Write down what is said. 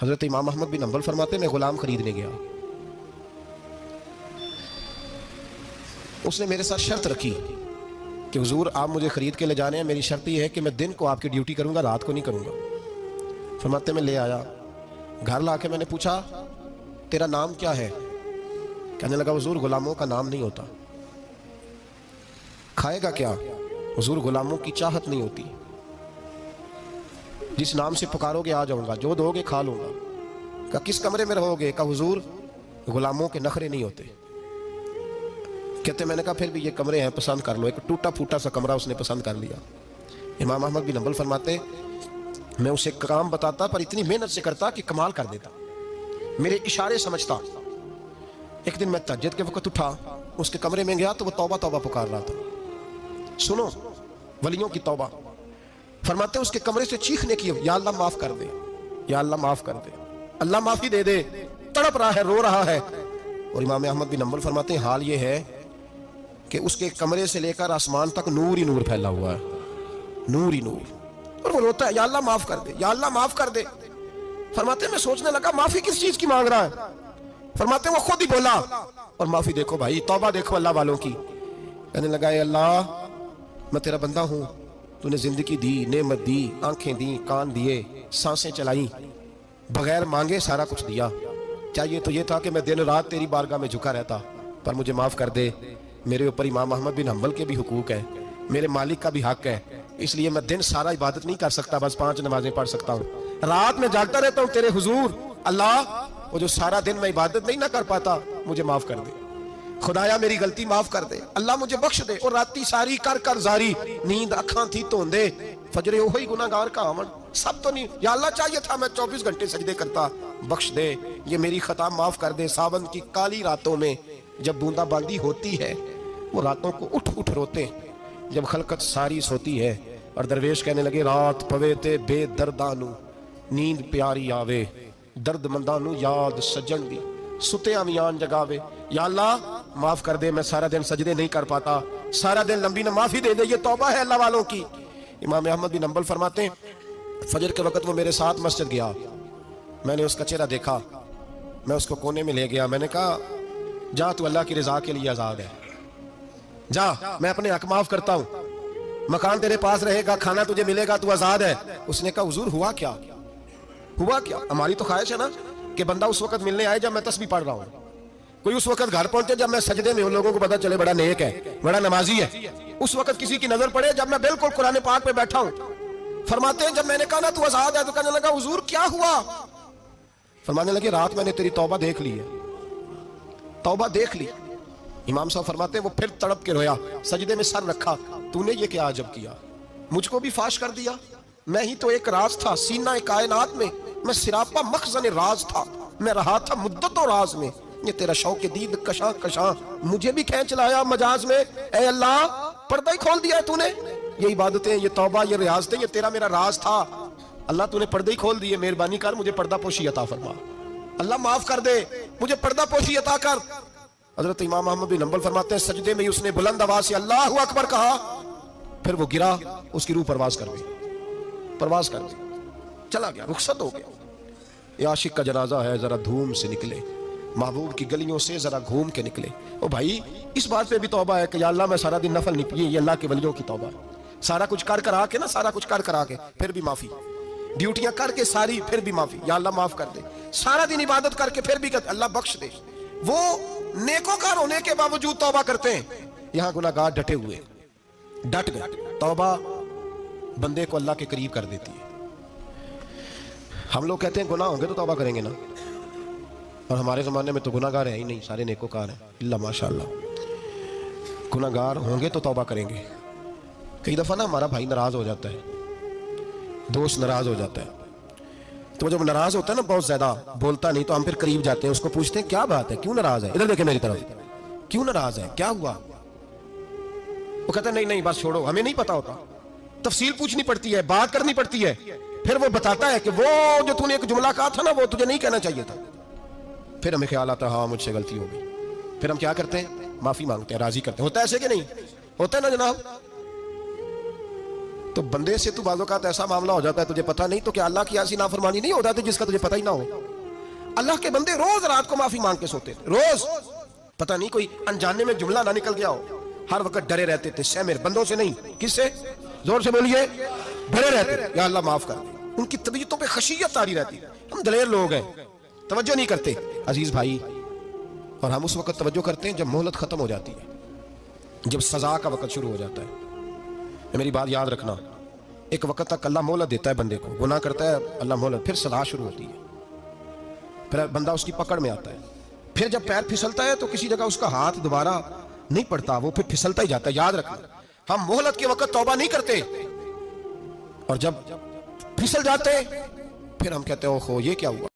حضرت امام احمد بن حنبل فرماتے میں غلام خریدنے گیا، اس نے میرے ساتھ شرط رکھی کہ حضور آپ مجھے خرید کے لے جانے ہیں، میری شرط یہ ہے کہ میں دن کو آپ کی ڈیوٹی کروں گا، رات کو نہیں کروں گا۔ فرماتے میں لے آیا، گھر لا کے میں نے پوچھا تیرا نام کیا ہے؟ کہنے لگا حضور غلاموں کا نام نہیں ہوتا۔ کھائے گا کیا؟ حضور غلاموں کی چاہت نہیں ہوتی، جس نام سے پکارو گے آ جاؤں گا، جو دو گے کھا لوں گا۔ کہا کس کمرے میں رہو گے؟ کہا حضور غلاموں کے نخرے نہیں ہوتے۔ کہتے میں نے کہا پھر بھی یہ کمرے ہیں پسند کر لو۔ ایک ٹوٹا پھوٹا سا کمرہ اس نے پسند کر لیا۔ امام احمد بن حنبل فرماتے میں اسے کام بتاتا پر اتنی محنت سے کرتا کہ کمال کر دیتا، میرے اشارے سمجھتا۔ ایک دن میں تہجد کے وقت اٹھا، اس کے کمرے میں گیا تو وہ توبہ توبہ پکار رہا تھا۔ سنو ولیوں کی توبہ، فرماتے اس کے کمرے سے چیخنے کی، یا اللہ معاف کر دے، یا اللہ معاف کر دے، اللہ معافی دے دے، تڑپ رہا ہے، رو رہا ہے۔ اور امام احمد بن حنبل فرماتے ہیں حال یہ ہے کہ اس کے کمرے سے لے کر آسمان تک نور ہی نور پھیلا ہوا ہے، نور ہی نور، اور وہ روتا ہے یا اللہ معاف کر دے، یا اللہ معاف کر دے۔ فرماتے میں سوچنے لگا معافی کس چیز کی مانگ رہا ہے؟ فرماتے وہ خود ہی بولا، اور معافی دیکھو بھائی، توبہ دیکھو اللہ والوں کی۔ کہنے لگا اے اللہ میں تیرا بندہ ہوں، تو نے زندگی دی، نعمت دی، آنکھیں دی، کان دیے، سانسیں چلائی، بغیر مانگے سارا کچھ دیا۔ چاہیے تو یہ تھا کہ میں دن رات تیری بارگاہ میں جھکا رہتا، پر مجھے معاف کر دے۔ میرے اوپر امام احمد بن حنبل کے بھی حقوق ہے، میرے مالک کا بھی حق ہے، اس لیے میں دن سارا عبادت نہیں کر سکتا، بس 5 نمازیں پڑھ سکتا ہوں، رات میں جاگتا رہتا ہوں تیرے حضور۔ اللہ وہ جو سارا دن میں عبادت نہیں نہ کر پاتا مجھے معاف کر دے، خدایا میری غلطی معاف کر دے، اللہ مجھے بخش دے۔ اور راتی ساری کر کر زاری، نیند اکھاں تھی توندے، فجرے وہی گناہگار کا آمن، سب تو نہیں، یا اللہ چاہیے تھا میں 24 گھنٹے سجدے کرتا، بخش دے، یہ میری خطا معاف کر دے۔ ساون کی کالی راتوں میں جب بوندا باندی ہوتی ہے، وہ راتوں کو اٹھ اٹھ روتے ہیں، جب خلقت ساری سوتی ہے، اور درویش کہنے لگے رات پوے تے بے دردانو نیند پیاری آوے، درد مندانو یاد سجن دی ستے امیان جگاوے۔ یا اللہ معاف کر دے، میں سارا دن سجدے نہیں کر پاتا، سارا دن لمبی نہ معافی دے دے، یہ توبہ ہے اللہ والوں کی۔ امام احمد بن حنبل فرماتے ہیں فجر کے وقت وہ میرے ساتھ مسجد گیا، میں نے اس کا چہرہ دیکھا، میں اس کو کونے میں لے گیا، میں نے کہا جا تو اللہ کی رضا کے لیے آزاد ہے، جا میں اپنے حق معاف کرتا ہوں، مکان تیرے پاس رہے گا، کھانا تجھے ملے گا، تو آزاد ہے۔ اس نے کہا حضور ہوا کیا؟ ہوا کیا؟ ہماری تو خواہش ہے نا کہ بندہ اس وقت ملنے آئے جب میں تسبیح پڑھ رہا ہوں، کوئی اس وقت گھر پہنچے جب میں سجدے میں ہوں، لوگوں کو پتا چلے بڑا نیک ہے، بڑا نمازی ہے، اس وقت کسی کی نظر پڑے جب میں بالکل قرآن پاک پہ بیٹھا ہوں۔ فرماتے ہیں جب میں نے کہا نا تو آزاد ہے، تو کہنے لگا حضور کیا ہوا؟ فرمانے لگے رات میں نے تیری توبہ دیکھ لی ہے، توبہ دیکھ لی۔ امام صاحب فرماتے ہیں وہ پھر تڑپ کے رویا، سجدے میں سر رکھا، تو نے یہ کیا عجب کیا، مجھ کو بھی فاش کر دیا، میں ہی تو ایک راز تھا سینہ کائنات میں، میں سراپا مخزن راز تھا، میں رہا تھا مدت و راز میں، یہ تیرا شوق دید کشاں کشاں مجھے بھی کھینچ لایا مجاز میں۔ اے اللہ پردہ ہی کھول دیا ہے تو نے، یہ عبادتیں، یہ توبہ، یہ ریاضتیں، یہ تیرا میرا راز تھا، اللہ تو نے پردہ ہی کھول دیے، مہربانی کر مجھے پردہ پوشی عطا فرما، اللہ معاف کر دے، مجھے پردہ پوشی عطا کر۔ حضرت امام احمد بن حنبل فرماتے ہیں سجدے میں اس نے بلند آواز سے اللہ اکبر کہا، پھر وہ گرا، اس کی روح پرواز کر گئی، پرواز کر گئی، چلا گیا، رخصت ہو گیا۔ یہ عاشق کا جنازہ ہے، ذرا دھوم سے نکلے، محبوب کی گلیوں سے ذرا گھوم کے نکلے۔ او بھائی اس بات پہ بھی توبہ ہے کہ یا اللہ میں سارا دن نفل نہیں پی، یہ اللہ کے ولیوں کی توبہ ہے، سارا کچھ کر کر آ کے نا، سارا کچھ کر کر آ کے پھر بھی معافی، ڈیوٹیاں کر کے ساری پھر بھی معافی، یا اللہ معاف کر دے، سارا دن عبادت کر کے پھر بھی اللہ بخش دے۔ وہ نیکوکار ہونے کے باوجود توبہ کرتے ہیں، یہاں گناہگار ڈٹے ہوئے، ڈٹ گئے۔ توبہ بندے کو اللہ کے قریب کر دیتی ہے۔ ہم لوگ کہتے ہیں گناہ ہوں گے تو توبہ کریں گے نا، اور ہمارے زمانے میں تو گناہگار ہیں ہی نہیں، سارے نیکوکار ہیں، اللہ ماشاءاللہ، گناہگار ہوں گے تو توبہ کریں گے۔ کئی دفعہ نا ہمارا بھائی ناراض ہو جاتا ہے، دوست ناراض ہو جاتا ہے، تو جب ناراض ہوتا ہے نا بہت زیادہ بولتا نہیں، تو ہم پھر قریب جاتے ہیں، اس کو پوچھتے ہیں کیا بات ہے، کیوں ناراض ہے، ادھر دیکھیں میری طرف، کیوں ناراض ہے، کیا ہوا؟ وہ کہتا ہے نہیں نہیں بس چھوڑو، ہمیں نہیں پتا ہوتا، تفصیل پوچھنی پڑتی ہے، بات کرنی پڑتی ہے، پھر وہ بتاتا ہے کہ وہ جو تو نے ایک جملہ کہا تھا نا وہ تجھے نہیں کہنا چاہیے تھا، پھر ہمیں خیال آتا ہے ہاں مجھ سے غلطی ہو گئی، پھر ہم کیا کرتے ہیں، معافی مانگتے ہیں، راضی کرتے ہیں۔ ہوتا ہے ایسے کہ نہیں ہوتا ہے نا جناب؟ تو بندے سے تو بعض اوقات ایسا معاملہ ہو جاتا ہے تجھے پتہ نہیں، تو کیا اللہ کی ایسی نافرمانی نہیں ہو جاتی جس کا تجھے پتہ ہی نہ ہو؟ اللہ کے بندے روز رات کو معافی مانگ کے سوتے تھے، روز، پتہ نہیں کوئی انجانے میں جملہ نہ نکل گیا ہو، ہر وقت ڈرے رہتے تھے، سیمر بندوں سے نہیں، کس سے؟ زور سے بولیے، ڈرے رہتے تھے، یا اللہ معاف کر دے۔ ان کی طبیعتوں پہ خشیت تاری رہتی ہے۔ ہم دلیر لوگ ہیں، توجہ نہیں کرتے عزیز بھائی، اور ہم اس وقت توجہ کرتے ہیں جب مہلت ختم ہو جاتی ہے، جب سزا کا وقت شروع ہو جاتا ہے۔ میری بات یاد رکھنا، ایک وقت تک اللہ مہلت دیتا ہے بندے کو، گناہ کرتا ہے اللہ مہلت، پھر سزا شروع ہوتی ہے، پھر بندہ اس کی پکڑ میں آتا ہے، پھر جب پیر پھسلتا ہے تو کسی جگہ اس کا ہاتھ دوبارہ نہیں پڑتا، وہ پھر پھسلتا ہی جاتا ہے۔ یاد رکھنا، ہم مہلت کے وقت توبہ نہیں کرتے، اور جب پھسل جاتے پھر ہم کہتے ہیں اوہو یہ کیا ہوا۔